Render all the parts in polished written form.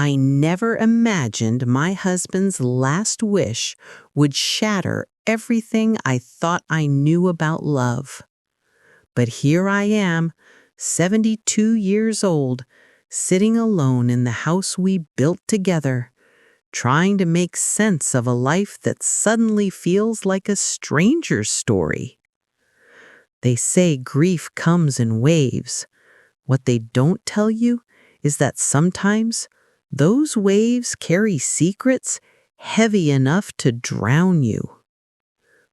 I never imagined my husband's last wish would shatter everything I thought I knew about love. But here I am, 72 years old, sitting alone in the house we built together, trying to make sense of a life that suddenly feels like a stranger's story. They say grief comes in waves. What they don't tell you is that sometimes those waves carry secrets heavy enough to drown you.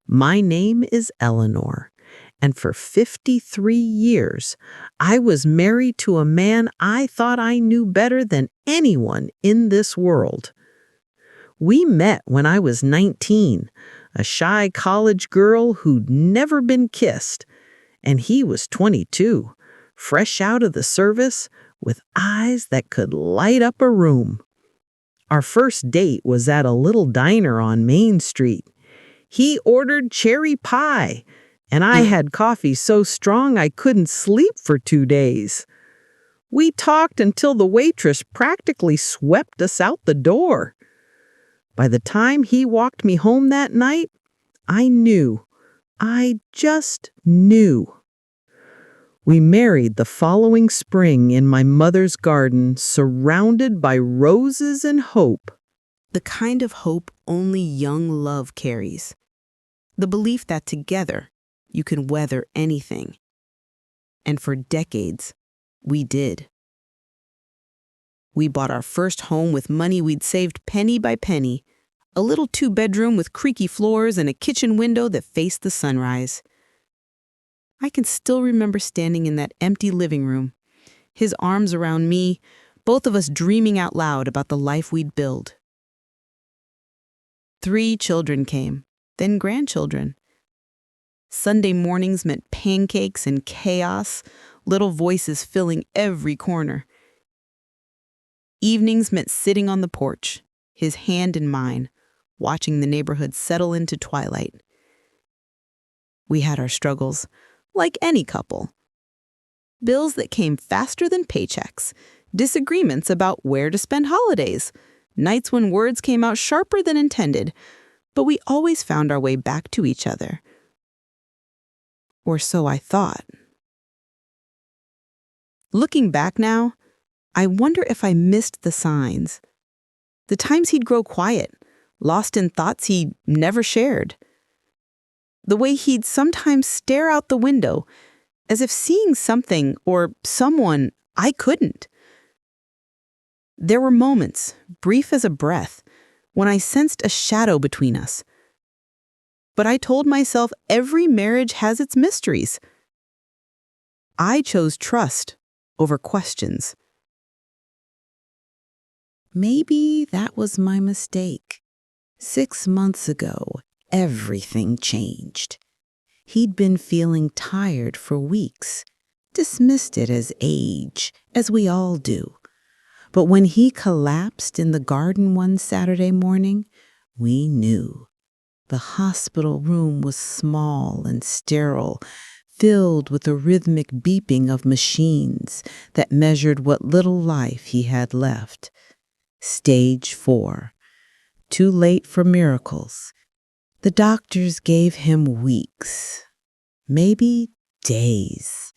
My name is Eleanor, and for 53 years, I was married to a man I thought I knew better than anyone in this world. We met when I was 19, a shy college girl who'd never been kissed, and he was 22, fresh out of the service, with eyes that could light up a room. Our first date was at a little diner on Main Street. He ordered cherry pie, and I had coffee so strong I couldn't sleep for 2 days. We talked until the waitress practically swept us out the door. By the time he walked me home that night, I just knew. We married the following spring in my mother's garden, surrounded by roses and hope. The kind of hope only young love carries. The belief that together you can weather anything. And for decades, we did. We bought our first home with money we'd saved penny by penny, a little 2-bedroom with creaky floors and a kitchen window that faced the sunrise. I can still remember standing in that empty living room, his arms around me, both of us dreaming out loud about the life we'd build. 3 children came, then grandchildren. Sunday mornings meant pancakes and chaos, little voices filling every corner. Evenings meant sitting on the porch, his hand in mine, watching the neighborhood settle into twilight. We had our struggles, like any couple. Bills that came faster than paychecks, disagreements about where to spend holidays, nights when words came out sharper than intended, but we always found our way back to each other. Or so I thought. Looking back now, I wonder if I missed the signs. The times he'd grow quiet, lost in thoughts he never shared. The way he'd sometimes stare out the window, as if seeing something or someone I couldn't. There were moments, brief as a breath, when I sensed a shadow between us. But I told myself every marriage has its mysteries. I chose trust over questions. Maybe that was my mistake. 6 months ago, everything changed. He'd been feeling tired for weeks, dismissed it as age, as we all do. But when he collapsed in the garden one Saturday morning, we knew. The hospital room was small and sterile, filled with a rhythmic beeping of machines that measured what little life he had left. Stage 4. Too late for miracles. The doctors gave him weeks, maybe days.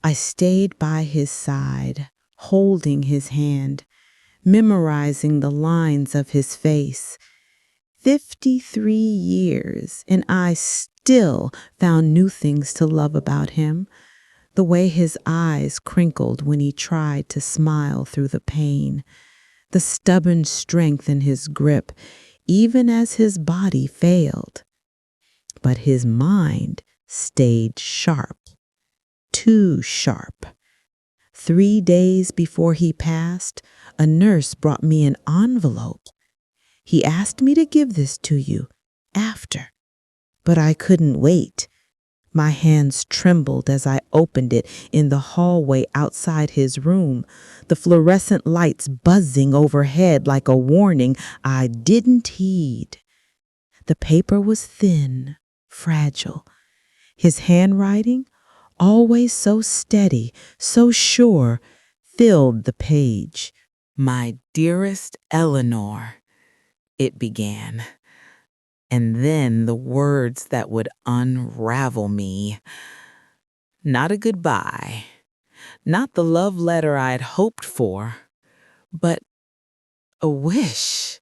I stayed by his side, holding his hand, memorizing the lines of his face. 53 years, and I still found new things to love about him. The way his eyes crinkled when he tried to smile through the pain. The stubborn strength in his grip, even as his body failed. But his mind stayed sharp, too sharp. 3 days before he passed, a nurse brought me an envelope. He asked me to give this to you after, but I couldn't wait. My hands trembled as I opened it in the hallway outside his room, the fluorescent lights buzzing overhead like a warning I didn't heed. The paper was thin, fragile. His handwriting, always so steady, so sure, filled the page. My Dearest Eleanor, it began. And then the words that would unravel me. Not a goodbye, not the love letter I'd hoped for, but a wish.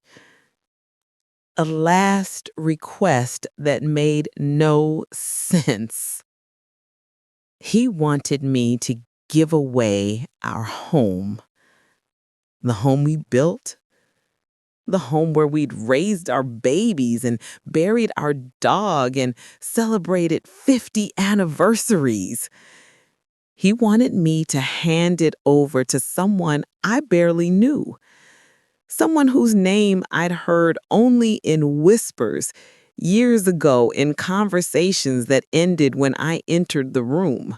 A last request that made no sense. He wanted me to give away our home. The home we built. The home where we'd raised our babies and buried our dog and celebrated 50 anniversaries. He wanted me to hand it over to someone I barely knew. Someone whose name I'd heard only in whispers years ago in conversations that ended when I entered the room.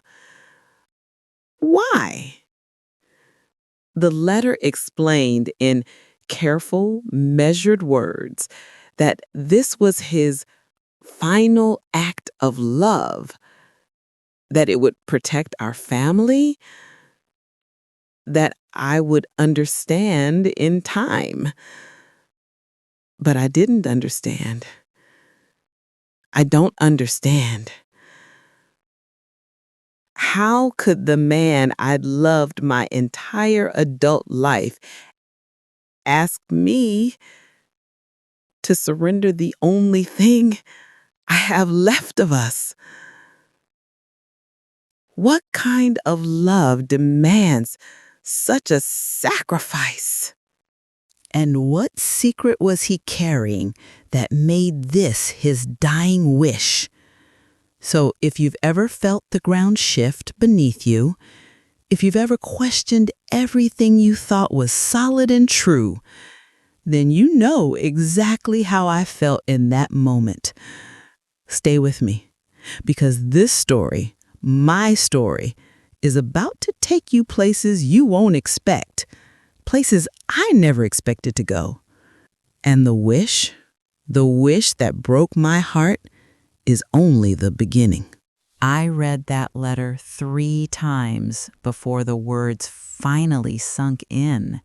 Why? The letter explained in careful, measured words that this was his final act of love, that it would protect our family, that I would understand in time. But I didn't understand. I don't understand. How could the man I'd loved my entire adult life ask me to surrender the only thing I have left of us? What kind of love demands such a sacrifice? And what secret was he carrying that made this his dying wish? So if you've ever felt the ground shift beneath you, if you've ever questioned everything you thought was solid and true, then you know exactly how I felt in that moment. Stay with me, because this story, my story, is about to take you places you won't expect, places I never expected to go. And the wish that broke my heart, is only the beginning. I read that letter 3 times before the words finally sunk in.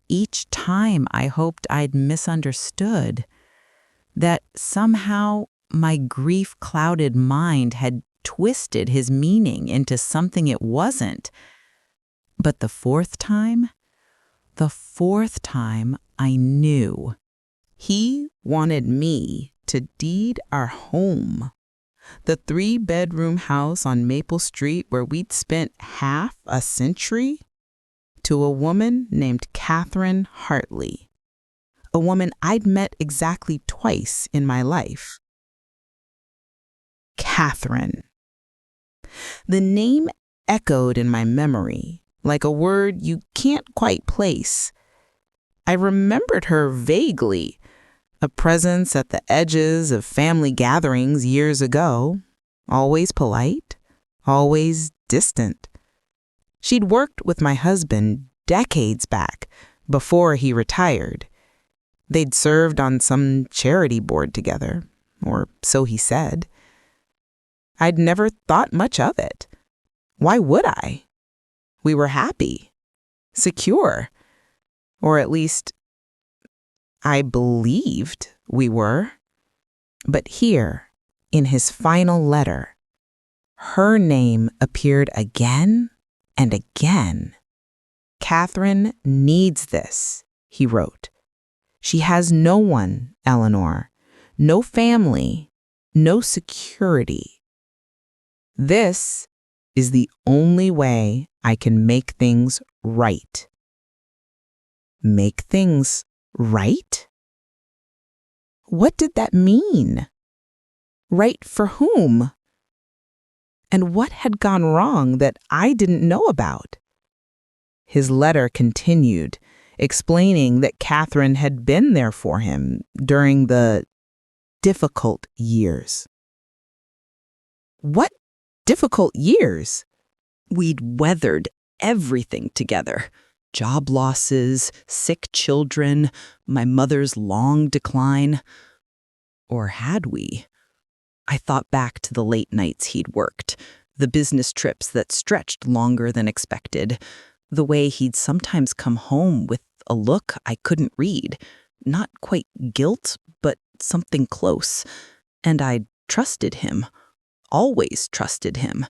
Each time I hoped I'd misunderstood, that somehow my grief-clouded mind had twisted his meaning into something it wasn't. But the fourth time I knew. He wanted me to deed our home, the 3-bedroom house on Maple Street where we'd spent half a century, to a woman named Catherine Hartley, a woman I'd met exactly twice in my life. Catherine. The name echoed in my memory like a word you can't quite place. I remembered her vaguely, a presence at the edges of family gatherings years ago, always polite, always distant. She'd worked with my husband decades back, before he retired. They'd served on some charity board together, or so he said. I'd never thought much of it. Why would I? We were happy, secure, or at least I believed we were. But here, in his final letter, her name appeared again and again. Catherine needs this, he wrote. She has no one, Eleanor, no family, no security. This is the only way I can make things right. Make things right? What did that mean? Right for whom? And what had gone wrong that I didn't know about? His letter continued, explaining that Catherine had been there for him during the difficult years. What difficult years? We'd weathered everything together. Job losses, sick children, my mother's long decline. Or had we? I thought back to the late nights he'd worked, the business trips that stretched longer than expected, the way he'd sometimes come home with a look I couldn't read. Not quite guilt, but something close. And I trusted him. Always trusted him.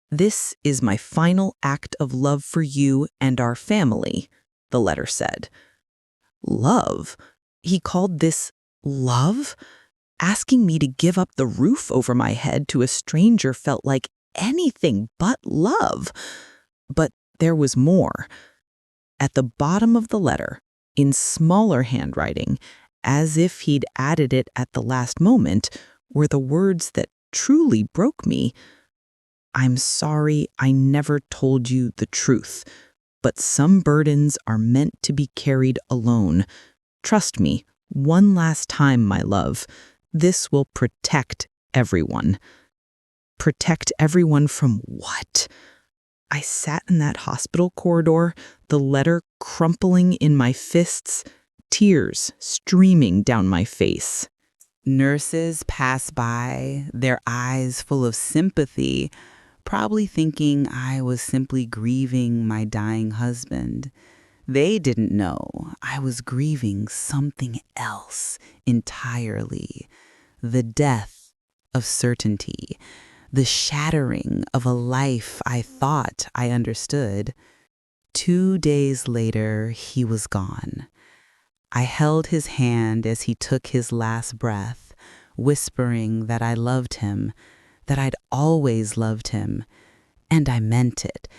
"This is my final act of love for you and our family," the letter said. Love? He called this love? Asking me to give up the roof over my head to a stranger felt like anything but love. But there was more. At the bottom of the letter, in smaller handwriting, as if he'd added it at the last moment, were the words that truly broke me. "I'm sorry I never told you the truth, but some burdens are meant to be carried alone. Trust me, one last time, my love. This will protect everyone." Protect everyone from what? I sat in that hospital corridor, the letter crumpling in my fists, tears streaming down my face. Nurses pass by, their eyes full of sympathy, probably thinking I was simply grieving my dying husband. They didn't know I was grieving something else entirely. The death of certainty, the shattering of a life I thought I understood. 2 days later, he was gone. I held his hand as he took his last breath, whispering that I loved him, that I'd always loved him. And I meant it,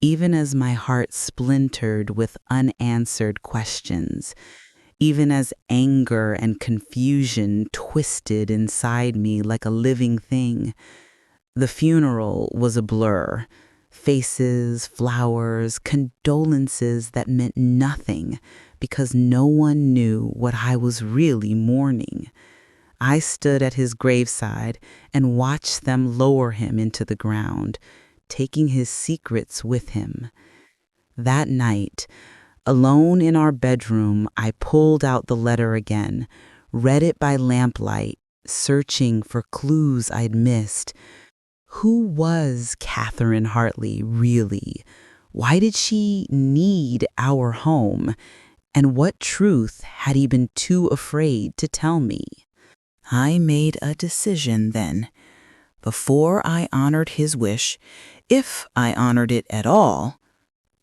even as my heart splintered with unanswered questions, even as anger and confusion twisted inside me like a living thing. The funeral was a blur. Faces, flowers, condolences that meant nothing because no one knew what I was really mourning. I stood at his graveside and watched them lower him into the ground, taking his secrets with him. That night, alone in our bedroom, I pulled out the letter again, read it by lamplight, searching for clues I'd missed. Who was Catherine Hartley really? Why did she need our home? And what truth had he been too afraid to tell me? I made a decision then. Before I honored his wish, if I honored it at all,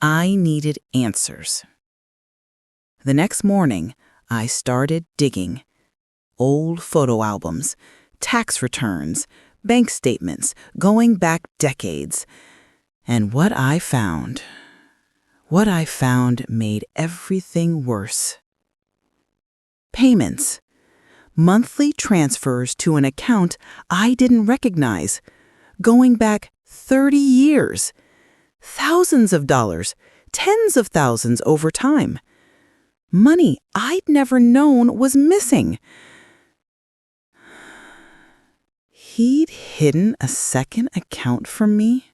I needed answers. The next morning, I started digging. Old photo albums, tax returns, bank statements going back decades. And what I found made everything worse. Payments. Monthly transfers to an account I didn't recognize, going back 30 years. Thousands of dollars, tens of thousands over time. Money I'd never known was missing. He'd hidden a second account from me?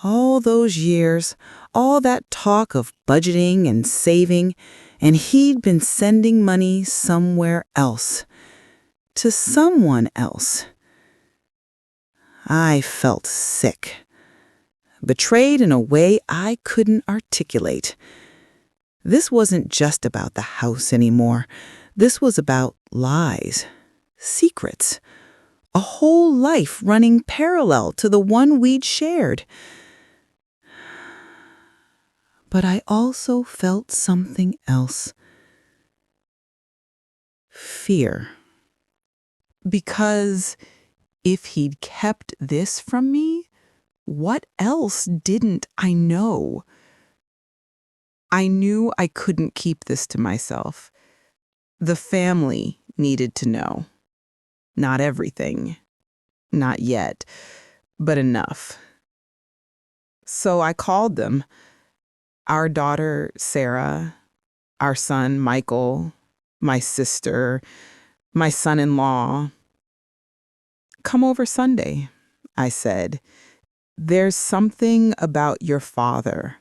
All those years, all that talk of budgeting and saving, and he'd been sending money somewhere else. To someone else. I felt sick. Betrayed in a way I couldn't articulate. This wasn't just about the house anymore. This was about lies, secrets. A whole life running parallel to the one we'd shared. But I also felt something else. Fear. Because if he'd kept this from me, what else didn't I know? I knew I couldn't keep this to myself. The family needed to know. Not everything. Not yet. But enough. So I called them. Our daughter, Sarah, our son, Michael, my sister, my son-in-law. "Come over Sunday," I said. "There's something about your father.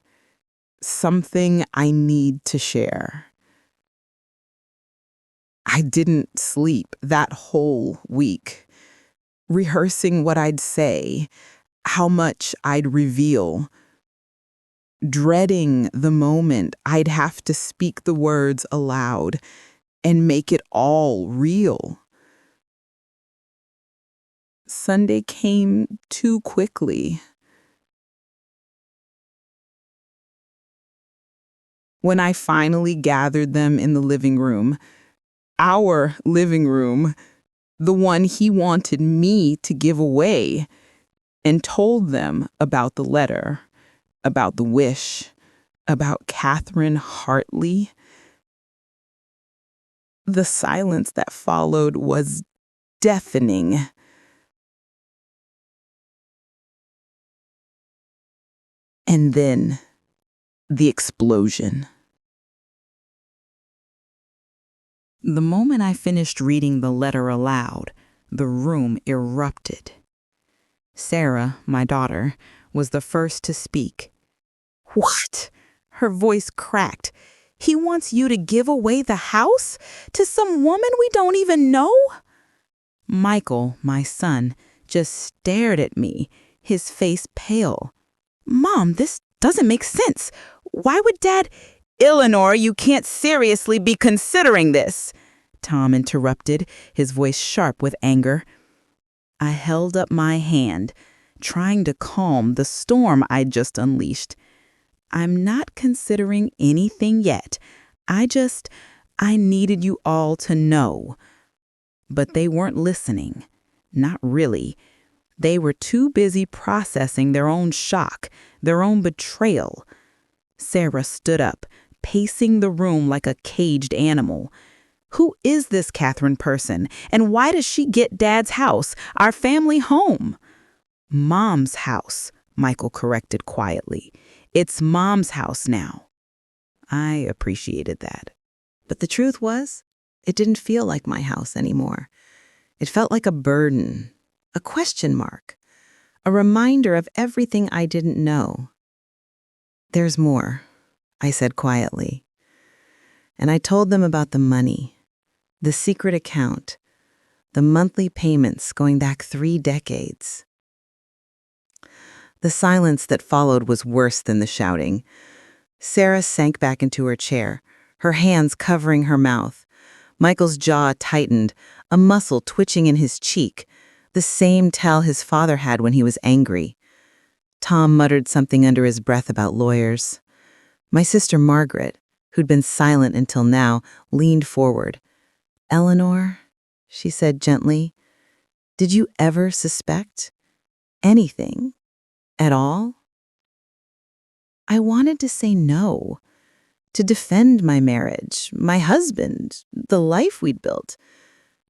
Something I need to share." I didn't sleep that whole week, rehearsing what I'd say, how much I'd reveal. dreading the moment I'd have to speak the words aloud and make it all real. Sunday came too quickly. When I finally gathered them in the living room, our living room, the one he wanted me to give away, and told them about the letter, about the wish, about Catherine Hartley, the silence that followed was deafening. And then the explosion. The moment I finished reading the letter aloud, the room erupted. Sarah, my daughter, was the first to speak. "What?" Her voice cracked. "He wants you to give away the house? To some woman we don't even know?" Michael, my son, just stared at me, his face pale. "Mom, this doesn't make sense. Why would Dad—" "Eleanor, you can't seriously be considering this," Tom interrupted, his voice sharp with anger. I held up my hand, trying to calm the storm I'd just unleashed. "I'm not considering anything yet. I needed you all to know." But they weren't listening. Not really. They were too busy processing their own shock, their own betrayal. Sarah stood up, pacing the room like a caged animal. "Who is this Catherine person, and why does she get Dad's house, our family home?" "Mom's house," Michael corrected quietly. "It's Mom's house now." I appreciated that. But the truth was, it didn't feel like my house anymore. It felt like a burden, a question mark, a reminder of everything I didn't know. "There's more," I said quietly. And I told them about the money, the secret account, the monthly payments going back 3 decades. The silence that followed was worse than the shouting. Sarah sank back into her chair, her hands covering her mouth. Michael's jaw tightened, a muscle twitching in his cheek, the same tell his father had when he was angry. Tom muttered something under his breath about lawyers. My sister Margaret, who'd been silent until now, leaned forward. "Eleanor," she said gently, "did you ever suspect anything at all?" I wanted to say no, to defend my marriage, my husband, the life we'd built.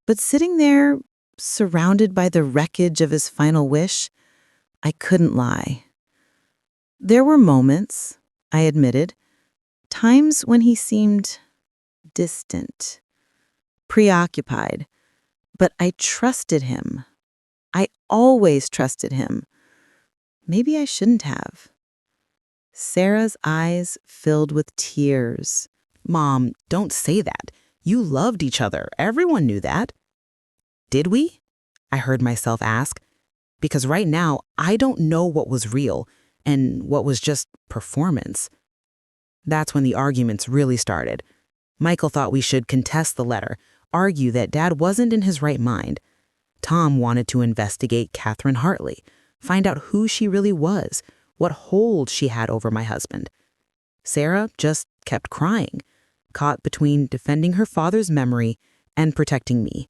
But sitting there, surrounded by the wreckage of his final wish, I couldn't lie. There were moments, I admitted, times when he seemed distant, preoccupied, but I trusted him. I always trusted him. Maybe I shouldn't have. Sarah's eyes filled with tears. "Mom, don't say that. You loved each other. Everyone knew that." "Did we?" I heard myself ask. Because right now, I don't know what was real and what was just performance. That's when the arguments really started. Michael thought we should contest the letter, argue that Dad wasn't in his right mind. Tom wanted to investigate Catherine Hartley, find out who she really was, what hold she had over my husband. Sarah just kept crying, caught between defending her father's memory and protecting me.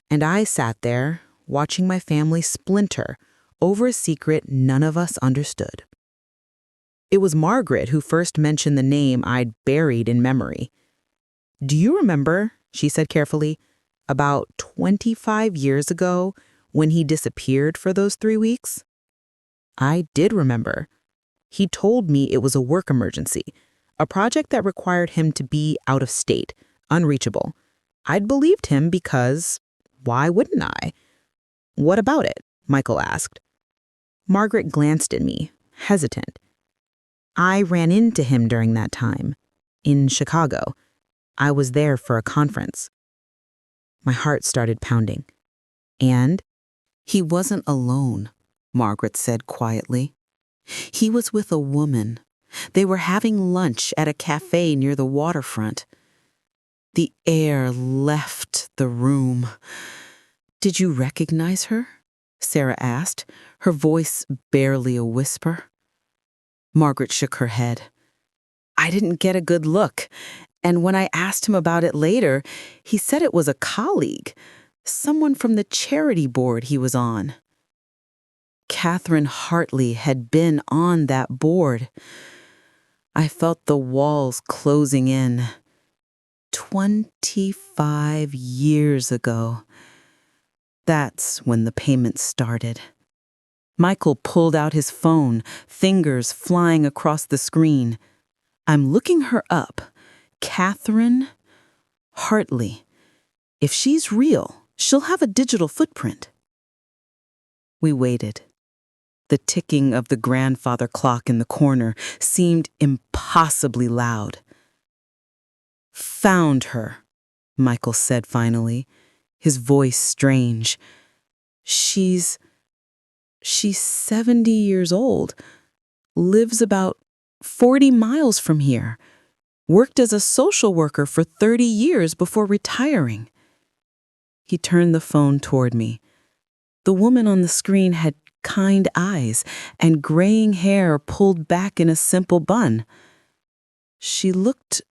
And I sat there, watching my family splinter over a secret none of us understood. It was Margaret who first mentioned the name I'd buried in memory. "Do you remember," she said carefully, "about 25 years ago when he disappeared for those 3 weeks?" I did remember. He told me it was a work emergency, a project that required him to be out of state, unreachable. I'd believed him because, why wouldn't I? "What about it?" Michael asked. Margaret glanced at me, hesitant. "I ran into him during that time, in Chicago. I was there for a conference." My heart started pounding. "And?" "He wasn't alone," Margaret said quietly. "He was with a woman, They were having lunch at a cafe near the waterfront. The air left the room. "Did you recognize her?" Sarah asked, her voice barely a whisper. Margaret shook her head. "I didn't get a good look, and when I asked him about it later, he said it was a colleague, someone from the charity board he was on." Catherine Hartley had been on that board. I felt the walls closing in. 25 years ago. That's when the payments started. Michael pulled out his phone, fingers flying across the screen. I'm looking her up. Catherine Hartley. If she's real, she'll have a digital footprint. We waited. The ticking of the grandfather clock in the corner seemed impossibly loud. "Found her," Michael said finally, his voice strange. She's 70 years old, lives about 40 miles from here, worked as a social worker for 30 years before retiring." He turned the phone toward me. The woman on the screen had kind eyes and graying hair pulled back in a simple bun. She looked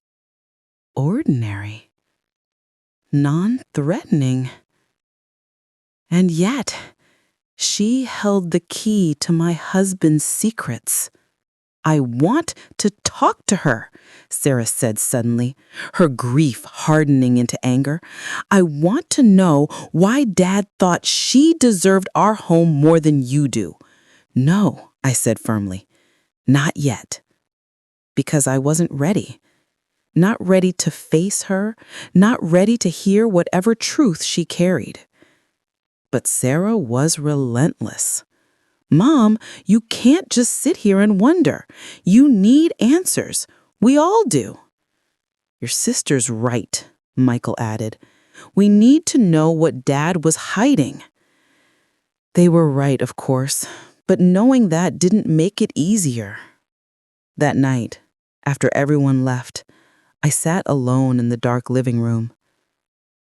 ordinary, non-threatening. And yet, she held the key to my husband's secrets. "I want to talk to her," Sarah said suddenly, her grief hardening into anger. "I want to know why Dad thought she deserved our home more than you do." "No," I said firmly, "not yet." Because I wasn't ready. Not ready to face her, not ready to hear whatever truth she carried. But Sarah was relentless. "Mom, you can't just sit here and wonder. You need answers. We all do." "Your sister's right," Michael added. "We need to know what Dad was hiding." They were right, of course, but knowing that didn't make it easier. That night, after everyone left, I sat alone in the dark living room.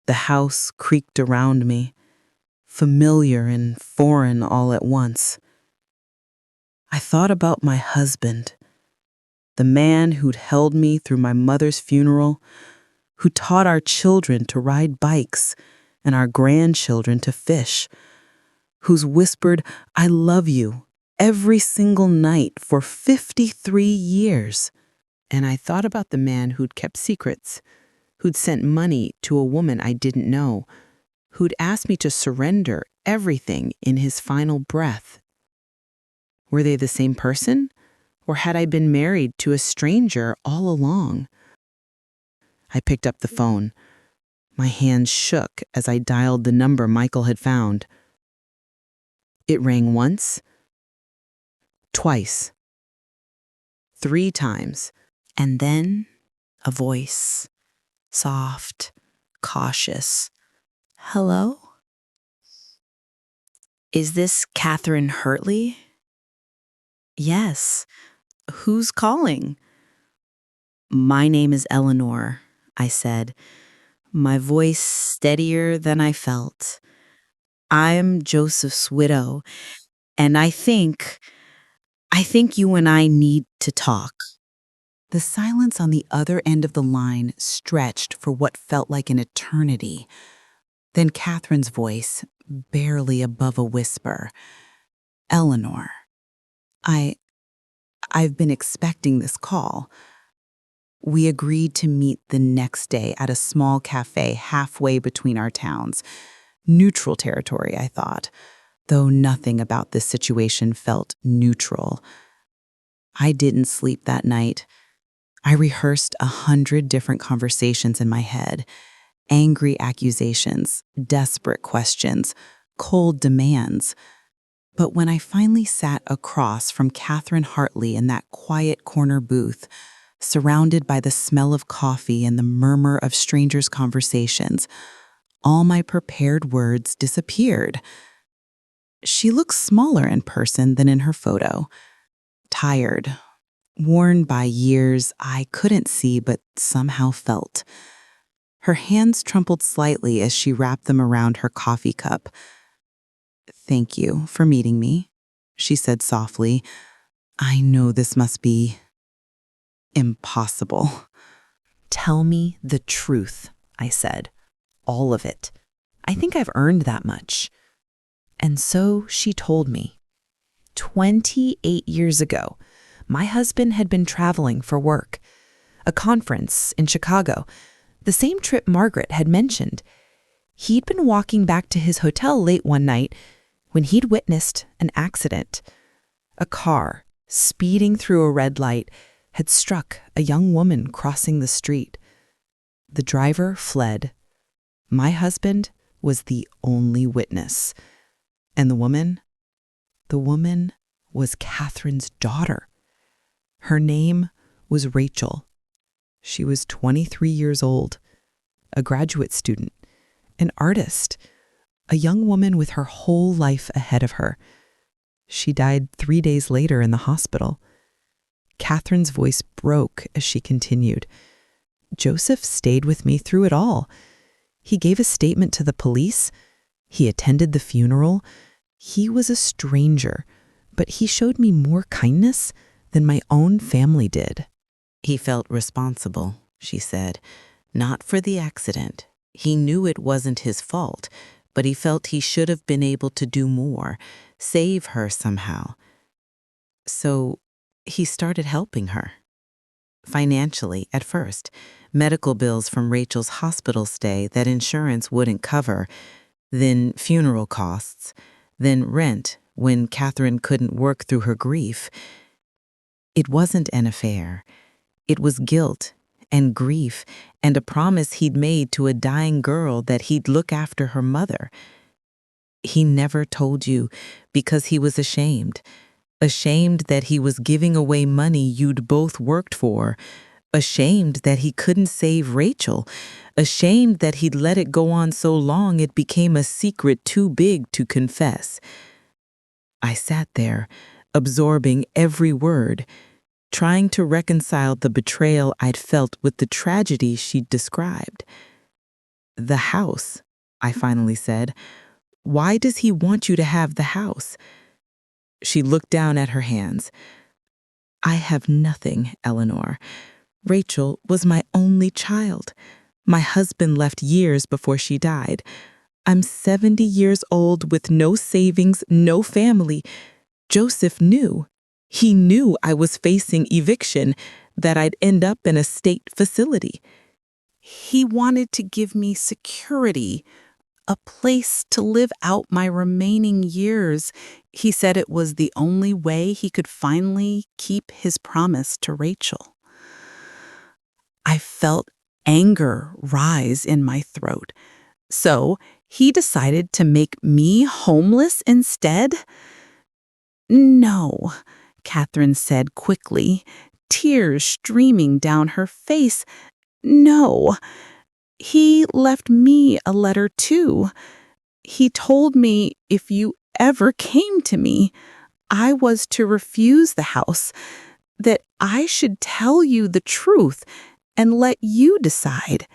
The house creaked around me, familiar and foreign all at once. I thought about my husband, the man who'd held me through my mother's funeral, who taught our children to ride bikes and our grandchildren to fish, who's whispered, "I love you," every single night for 53 years. And I thought about the man who'd kept secrets, who'd sent money to a woman I didn't know, who'd asked me to surrender everything in his final breath. Were they the same person? Or had I been married to a stranger all along? I picked up the phone. My hands shook as I dialed the number Michael had found. It rang once, twice, 3 times, and then a voice, soft, cautious. "Hello? Is this Catherine Hartley?" "Yes. Who's calling?" "My name is Eleanor," I said, my voice steadier than I felt. "I'm Joseph's widow, and I think you and I need to talk." The silence on the other end of the line stretched for what felt like an eternity. Then Catherine's voice, barely above a whisper. "Eleanor, I've been expecting this call." We agreed to meet the next day at a small cafe halfway between our towns. Neutral territory, I thought, though nothing about this situation felt neutral. I didn't sleep that night. I rehearsed 100 different conversations in my head. Angry accusations, desperate questions, cold demands. But when I finally sat across from Catherine Hartley in that quiet corner booth, surrounded by the smell of coffee and the murmur of strangers' conversations, all my prepared words disappeared. She looked smaller in person than in her photo. Tired, worn by years I couldn't see but somehow felt. Her hands trembled slightly as she wrapped them around her coffee cup. "Thank you for meeting me," she said softly. "I know this must be impossible." "Tell me the truth," I said. "All of it. I think I've earned that much." And so she told me. 28 years ago, my husband had been traveling for work, a conference in Chicago, the same trip Margaret had mentioned. He'd been walking back to his hotel late one night when he'd witnessed an accident. A car, speeding through a red light, had struck a young woman crossing the street. The driver fled. My husband was the only witness. And the woman was Catherine's daughter. Her name was Rachel. She was 23 years old, a graduate student, an artist, a young woman with her whole life ahead of her. She died 3 days later in the hospital. Catherine's voice broke as she continued. "Joseph stayed with me through it all. He gave a statement to the police. He attended the funeral. He was a stranger, but he showed me more kindness than my own family did." "He felt responsible," she said. "Not for the accident. He knew it wasn't his fault, but he felt he should have been able to do more, save her somehow. So he started helping her. Financially, at first. Medical bills from Rachel's hospital stay that insurance wouldn't cover, then funeral costs, then rent when Catherine couldn't work through her grief. It wasn't an affair. It was guilt and grief and a promise he'd made to a dying girl that he'd look after her mother. He never told you because he was ashamed. Ashamed that he was giving away money you'd both worked for. Ashamed that he couldn't save Rachel. Ashamed that he'd let it go on so long it became a secret too big to confess. I sat there, absorbing every word, trying to reconcile the betrayal I'd felt with the tragedy she'd described. "The house," I finally said. "Why does he want you to have the house?" She looked down at her hands. "I have nothing, Eleanor. Rachel was my only child. My husband left years before she died. I'm 70 years old with no savings, no family. Joseph knew. He knew I was facing eviction, that I'd end up in a state facility. He wanted to give me security, a place to live out my remaining years. He said it was the only way he could finally keep his promise to Rachel." I felt anger rise in my throat. "So he decided to make me homeless instead?" "No," Catherine said quickly, tears streaming down her face. "No. He left me a letter too. He told me if you ever came to me, I was to refuse the house, that I should tell you the truth and let you decide."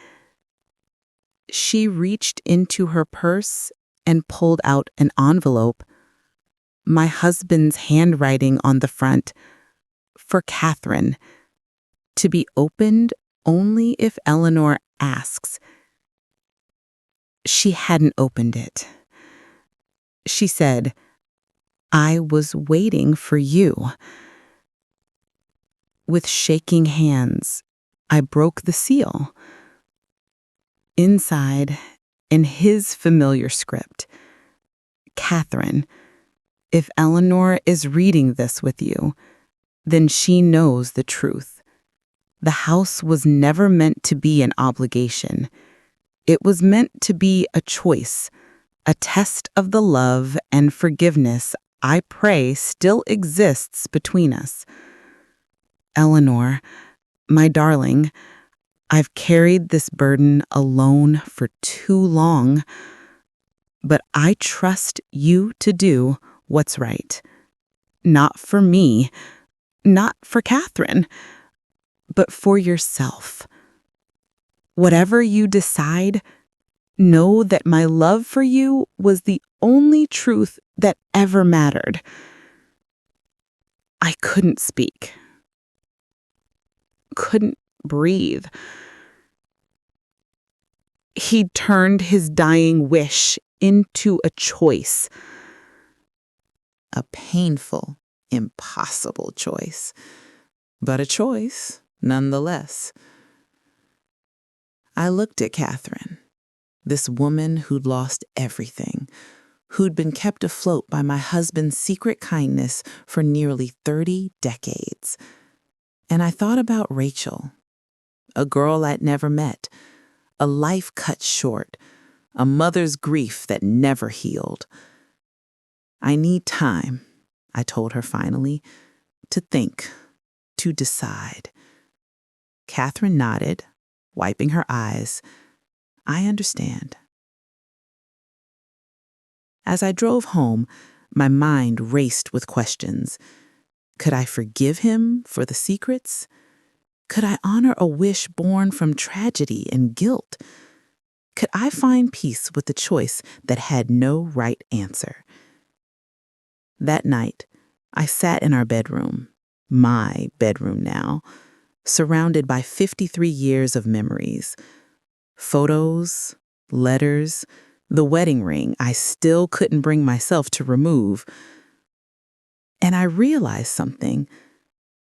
She reached into her purse and pulled out an envelope. My husband's handwriting on the front, "For Catherine, to be opened only if Eleanor asks." She hadn't opened it. She said, "I was waiting for you." With shaking hands, I broke the seal. Inside, in his familiar script, "Catherine, if Eleanor is reading this with you, then she knows the truth. The house was never meant to be an obligation. It was meant to be a choice, a test of the love and forgiveness I pray still exists between us. Eleanor, my darling, I've carried this burden alone for too long, but I trust you to do what's right. Not for me, not for Catherine, but for yourself. Whatever you decide, know that my love for you was the only truth that ever mattered. I couldn't speak, couldn't breathe. He turned his dying wish into a choice. A painful, impossible choice, but a choice nonetheless. I looked at Catherine, this woman who'd lost everything, who'd been kept afloat by my husband's secret kindness for nearly 30 decades. And I thought about Rachel, a girl I'd never met, a life cut short, a mother's grief that never healed. I need time, I told her finally, to think, to decide. Catherine nodded, wiping her eyes. I understand. As I drove home, my mind raced with questions. Could I forgive him for the secrets? Could I honor a wish born from tragedy and guilt? Could I find peace with a choice that had no right answer? That night, I sat in our bedroom, my bedroom now, surrounded by 53 years of memories. Photos, letters, the wedding ring I still couldn't bring myself to remove. And I realized something.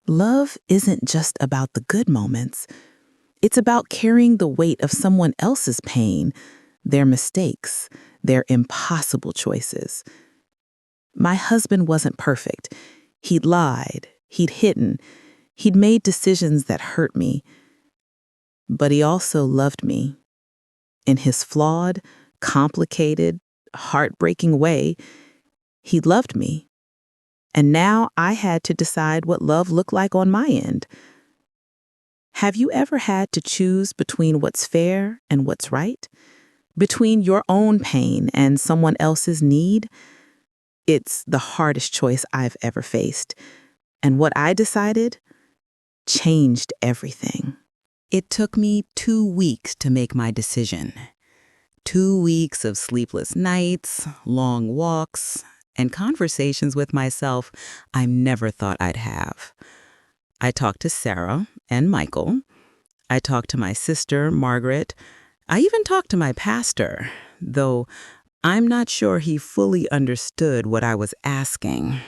Love isn't just about the good moments. It's about carrying the weight of someone else's pain, their mistakes, their impossible choices. My husband wasn't perfect. He'd lied, he'd hidden, he'd made decisions that hurt me. But he also loved me. In his flawed, complicated, heartbreaking way, he loved me. And now I had to decide what love looked like on my end. Have you ever had to choose between what's fair and what's right? Between your own pain and someone else's need? It's the hardest choice I've ever faced. And what I decided changed everything. It took me 2 weeks to make my decision. 2 weeks of sleepless nights, long walks, and conversations with myself I never thought I'd have. I talked to Sarah and Michael. I talked to my sister, Margaret. I even talked to my pastor, though I'm not sure he fully understood what I was asking.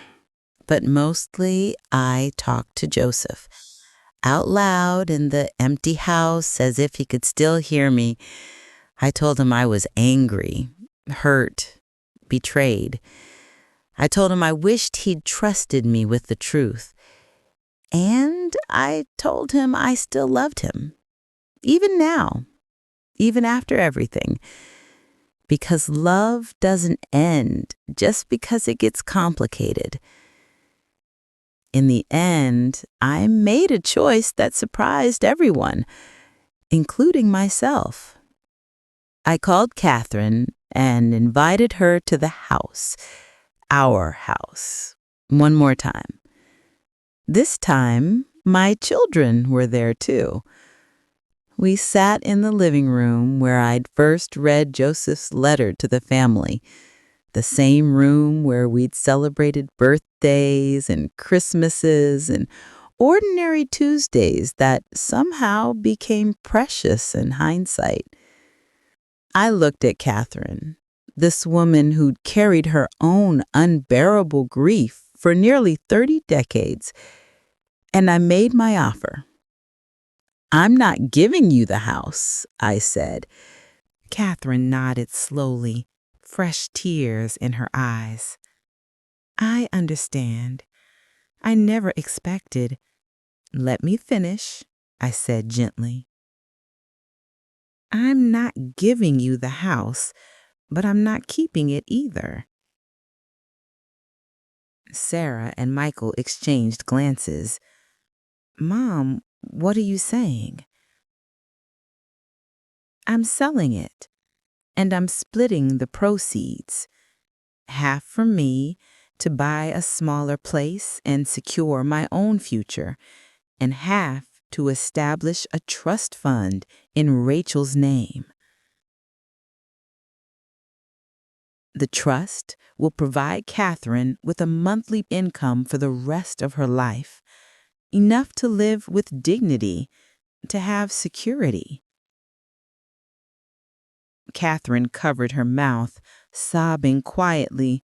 But mostly I talked to Joseph, out loud in the empty house as if he could still hear me. I told him I was angry, hurt, betrayed. I told him I wished he'd trusted me with the truth. And I told him I still loved him, even now, even after everything. Because love doesn't end just because it gets complicated. In the end, I made a choice that surprised everyone, including myself. I called Catherine and invited her to the house, our house, one more time. This time, my children were there too. We sat in the living room where I'd first read Joseph's letter to the family, the same room where we'd celebrated birthdays and Christmases and ordinary Tuesdays that somehow became precious in hindsight. I looked at Catherine, this woman who'd carried her own unbearable grief for nearly 30 decades, and I made my offer. "I'm not giving you the house," I said. Catherine nodded slowly, fresh tears in her eyes. "I understand. I never expected." "Let me finish," I said gently. "I'm not giving you the house, but I'm not keeping it either." Sarah and Michael exchanged glances. "Mom, what are you saying?" "I'm selling it, and I'm splitting the proceeds. Half for me to buy a smaller place and secure my own future, and half to establish a trust fund in Rachel's name. The trust will provide Catherine with a monthly income for the rest of her life, enough to live with dignity, to have security. Catherine covered her mouth, sobbing quietly.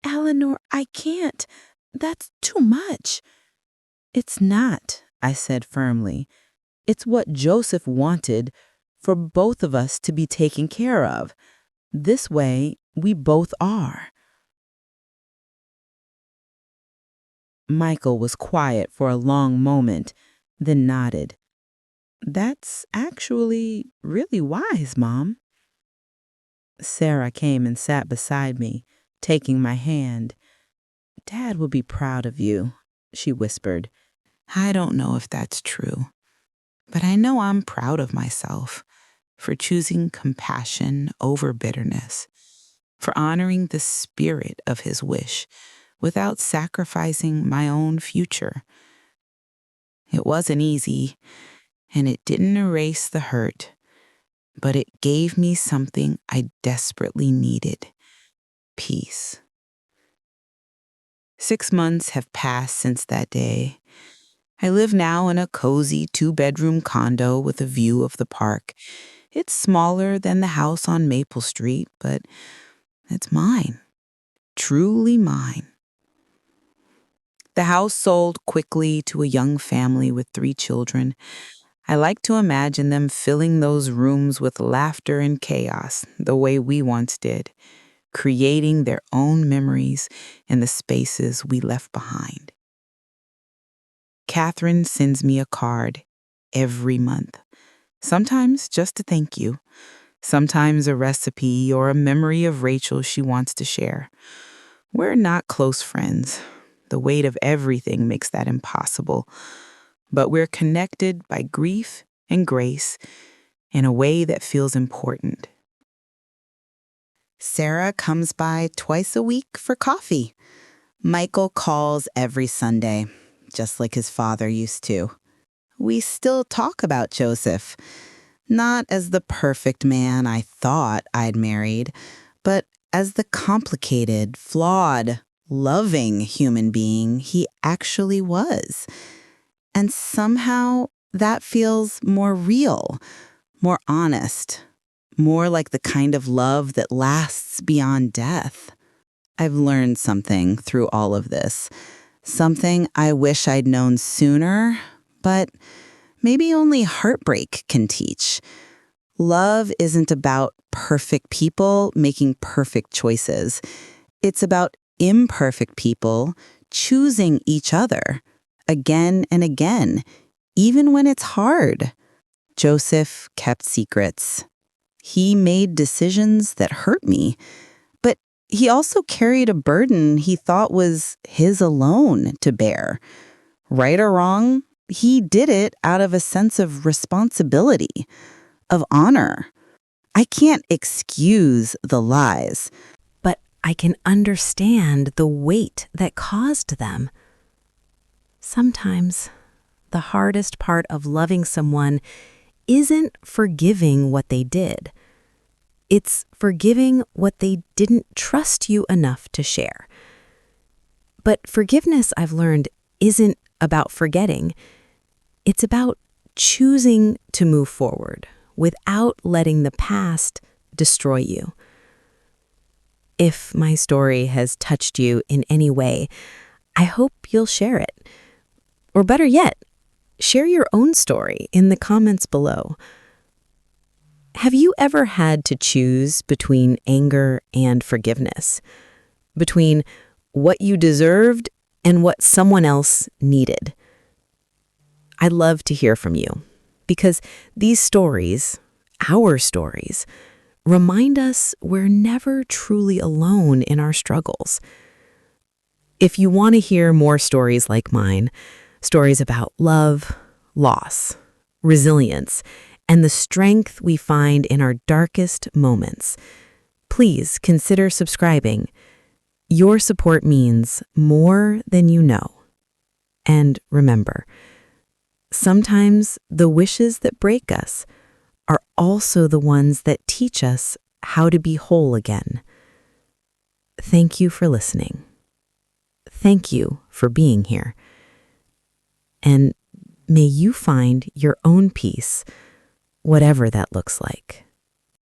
"Eleanor, I can't. That's too much." "It's not," I said firmly. "It's what Joseph wanted, for both of us to be taken care of. This way, we both are." Michael was quiet for a long moment, then nodded. "That's actually really wise, Mom." Sarah came and sat beside me, taking my hand. "Dad will be proud of you," she whispered. "I don't know if that's true, but I know I'm proud of myself for choosing compassion over bitterness, for honoring the spirit of his wish without sacrificing my own future. It wasn't easy, and it didn't erase the hurt, but it gave me something I desperately needed: peace." 6 months have passed since that day. I live now in a cozy 2-bedroom condo with a view of the park. It's smaller than the house on Maple Street, but it's mine, truly mine. The house sold quickly to a young family with 3 children. I like to imagine them filling those rooms with laughter and chaos the way we once did, creating their own memories in the spaces we left behind. Catherine sends me a card every month, sometimes just to thank you, sometimes a recipe or a memory of Rachel she wants to share. We're not close friends. The weight of everything makes that impossible. But we're connected by grief and grace in a way that feels important. Sarah comes by twice a week for coffee. Michael calls every Sunday, just like his father used to. We still talk about Joseph, not as the perfect man I thought I'd married, but as the complicated, flawed, loving human being he actually was. And somehow that feels more real, more honest, more like the kind of love that lasts beyond death. I've learned something through all of this, something I wish I'd known sooner, but maybe only heartbreak can teach. Love isn't about perfect people making perfect choices. It's about imperfect people choosing each other again and again, even when it's hard. Joseph kept secrets. He made decisions that hurt me, but he also carried a burden he thought was his alone to bear. Right or wrong, he did it out of a sense of responsibility, of honor. I can't excuse the lies, but I can understand the weight that caused them. Sometimes the hardest part of loving someone isn't forgiving what they did. It's forgiving what they didn't trust you enough to share. But forgiveness, I've learned, isn't about forgetting. It's about choosing to move forward without letting the past destroy you. If my story has touched you in any way, I hope you'll share it. Or better yet, share your own story in the comments below. Have you ever had to choose between anger and forgiveness? Between what you deserved and what someone else needed? I'd love to hear from you, because these stories, our stories, remind us we're never truly alone in our struggles. If you want to hear more stories like mine, stories about love, loss, resilience, and the strength we find in our darkest moments, please consider subscribing. Your support means more than you know. And remember, sometimes the wishes that break us are also the ones that teach us how to be whole again. Thank you for listening. Thank you for being here. And may you find your own peace, whatever that looks like.